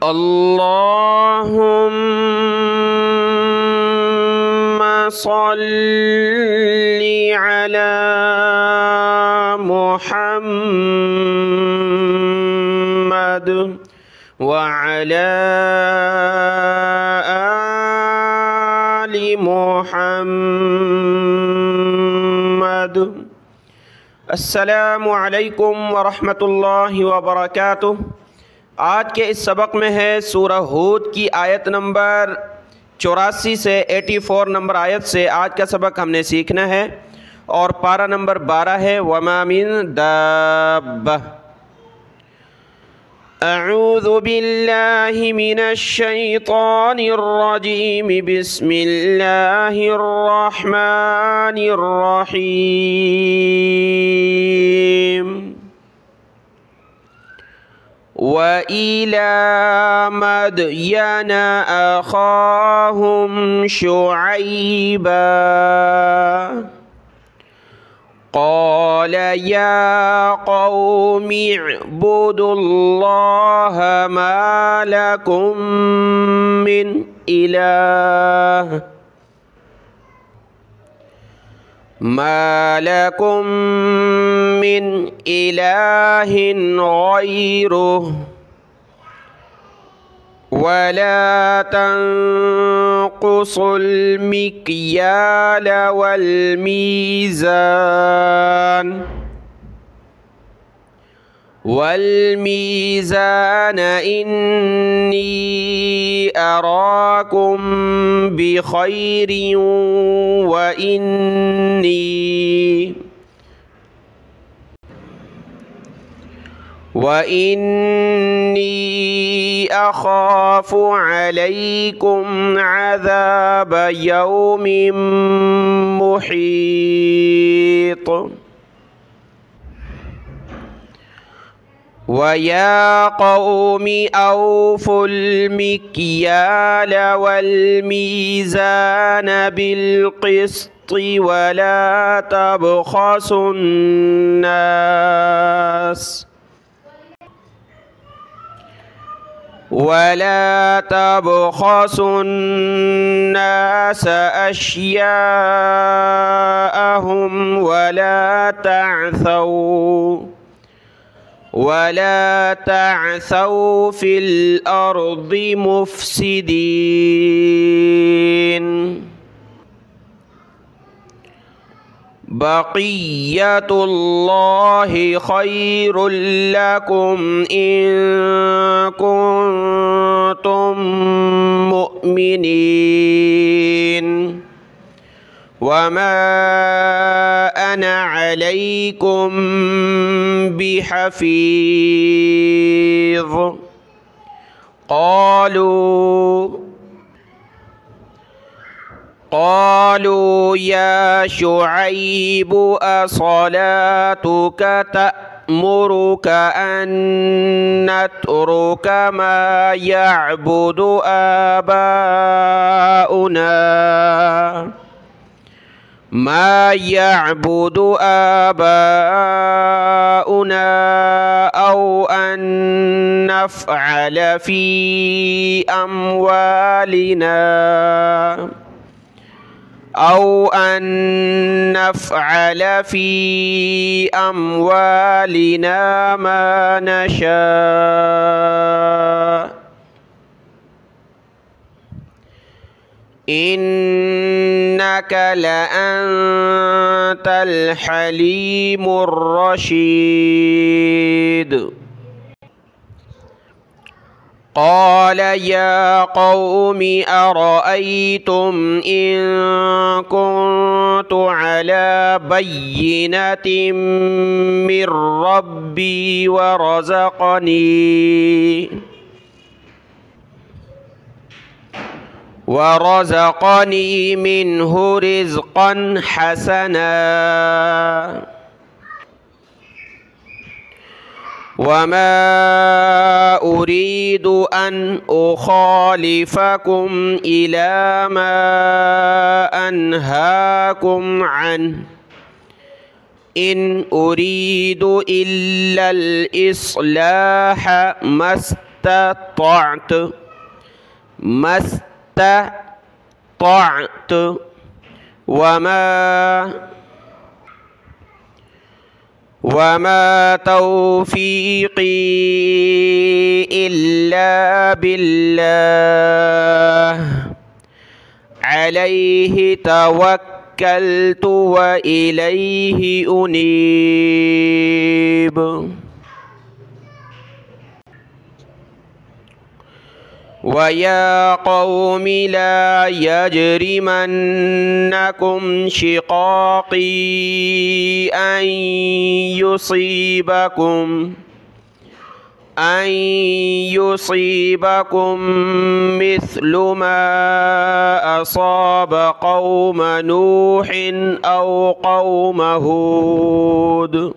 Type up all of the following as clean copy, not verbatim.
अल्लाहुम्मा सल्लि अला मुहम्मद व अला आलि मुहम्मद। अस्सलामु अलैकुम व रहमतुल्लाहि व बरकातुहू। आज के इस सबक में है सूरह हूद की आयत नंबर 84 से 84 नंबर आयत से आज का सबक हमने सीखना है और पारा नंबर 12 है वमा मिन दाब्बा। अऊज़ु बिल्लाहि मिनश शैतानिर रजीम बिस्मिल्लाहिर रहमानिर रहीम। व इला मदयन अखाहुम शुअयबा क़ाल या क़ौमि इअ्बुदुल्लाह मा लकुम मिन इलाहिन ग़ैरुहु वला तंक़ुसुल मिक्याल वल मीज़ान इन्नी अराकुम बिखैरिन व इन्नी अखाफ़ु अलैकुम अज़ाब यौमिन मुहीत। व या क़ौमि औफ़ुल मिक्याल वल मीज़ान बिल क़िस्ति वला तबख़सु अन्नास अश्याअहुम वला तअसौ फ़िल अर्दि मुफ़्सिदीन। बक़िय्यतुल्लाहि ख़ैरुल लकुम इन कुन्तुम मुअ्मिनीन वमा अना अलैकुम बिहफ़ीज़। क़ालू या शुअय्ब असलातुक तअमुरुक अन नतरुक मा यअबुदु आबाउना औ अन नफ़अल फ़ी अम्वालिना मा नशा इन्नक लअंतल हलीमुर रशीद। क़ाल या क़ौमि अरअय्तुम इन कुन्तु अला बय्यिनतिम मिर रब्बी वरज़क़नी मिन्हु रिज़क़न हसना वमा उरीदु अन उख़ालिफ़कुम इला मा अनहाकुम अन्हु इन उरीदु इल्लल इस्लाह मस्त استطعت ما استطعت وما توفيقي إلا بالله عليه توكلت وإليه أنيب. ويا قوم لا يجرمنكم شقاقي أن يصيبكم مثل ما أصاب قوم نوح أو قوم هود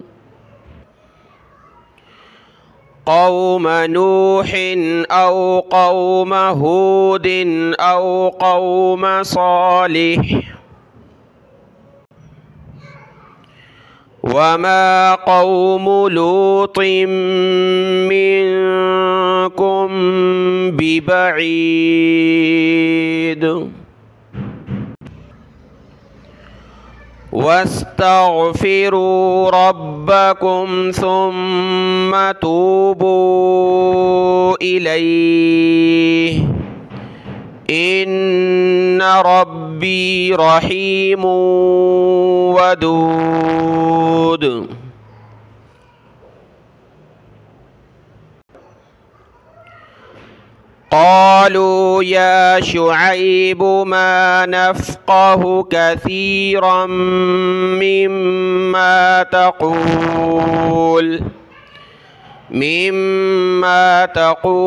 أو قوم هود أو قوم صالح وما قوم لوط منكم ببعيد. واستغفروا ربكم ثم توبوا إليه إن ربي رحيم ودود. قالوا يا شعيب ما نفقه كثيرا مما تقول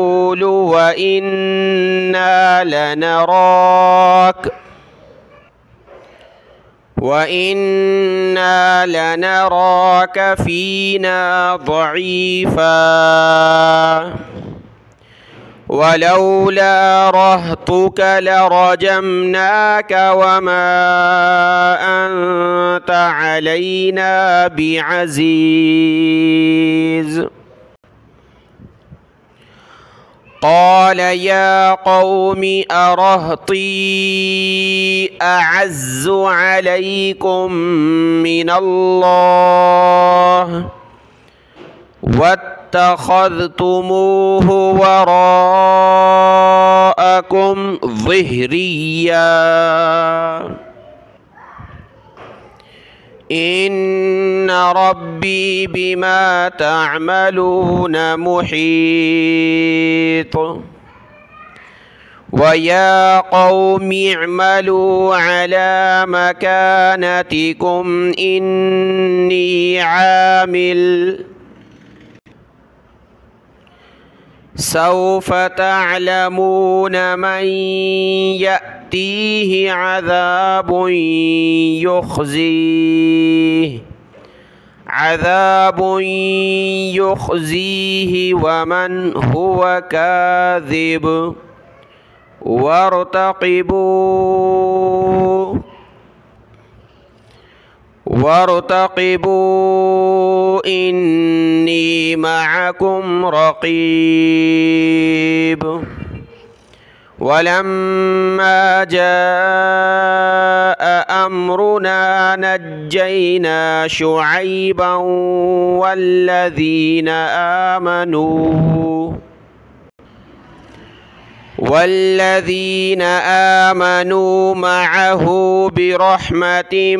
وإنا لنراك فينا ضعيفا ولولا رهطك لرجمناك وما أنت علينا بعزيز. قال يا قوم أرهطي أعز عليكم من الله واتخذتموه وراءكم ظهريا إن ربي بما تعملون محيط. ويا قوم اعملوا على مكانتكم إني عامل سوف تعلمون من يأتيه عذاب يخزيه ومن هو كاذب وارتقبوا إني معكم رقيب. ولما جاء أمرنا نجينا شعيبا والذين آمنوا معه برحمة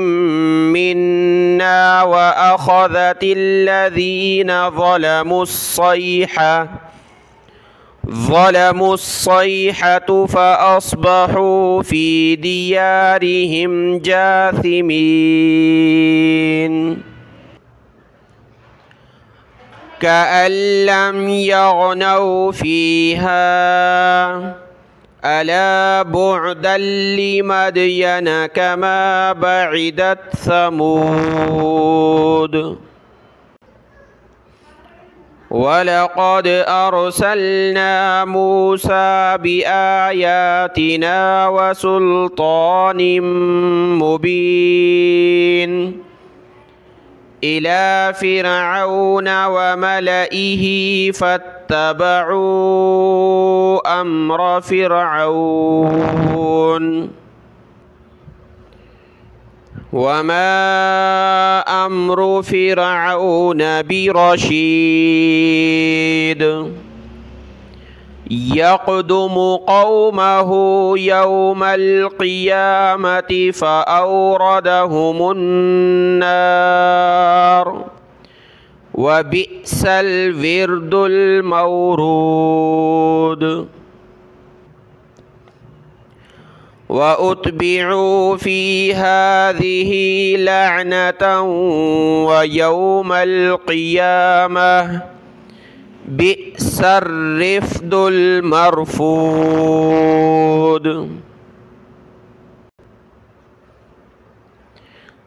منا وأخذت الذين ظلموا الصيحة فأصبحوا في ديارهم جاثمين كأن لم يغنوا فيها ألا بعدا لمدين كما بعدت ثمود. ولقد أرسلنا موسى بآياتنا وسلطان مبين إلى فرعون وملئه فاتبعوا أمر فرعون وما أمر فرعون برشيد يقدم قومه يوم القيامة فأوردهم النار وبئس الورد المورود وأتبعوا في هذه لعنة ويوم القيامة بئس الرفد المرفود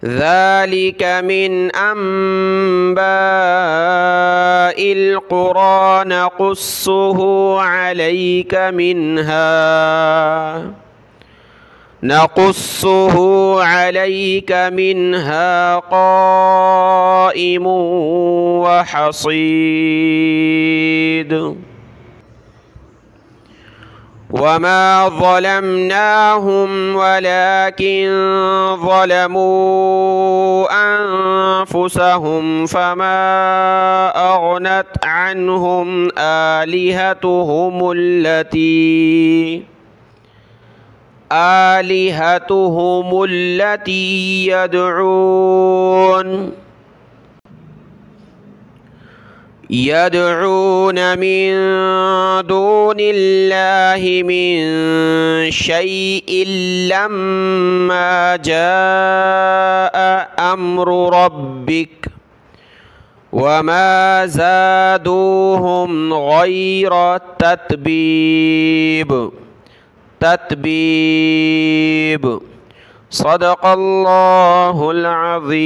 ذلك من أنباء القرى نقصه عليك منها قائم وحصيد وما ظلمناهم ولكن ظلموا أنفسهم فما أغنت عنهم آلهتهم التي يدعون من دون الله من شيء لما جاء أمر ربك وما زادوهم غير تتبيب صدق الله العظيم.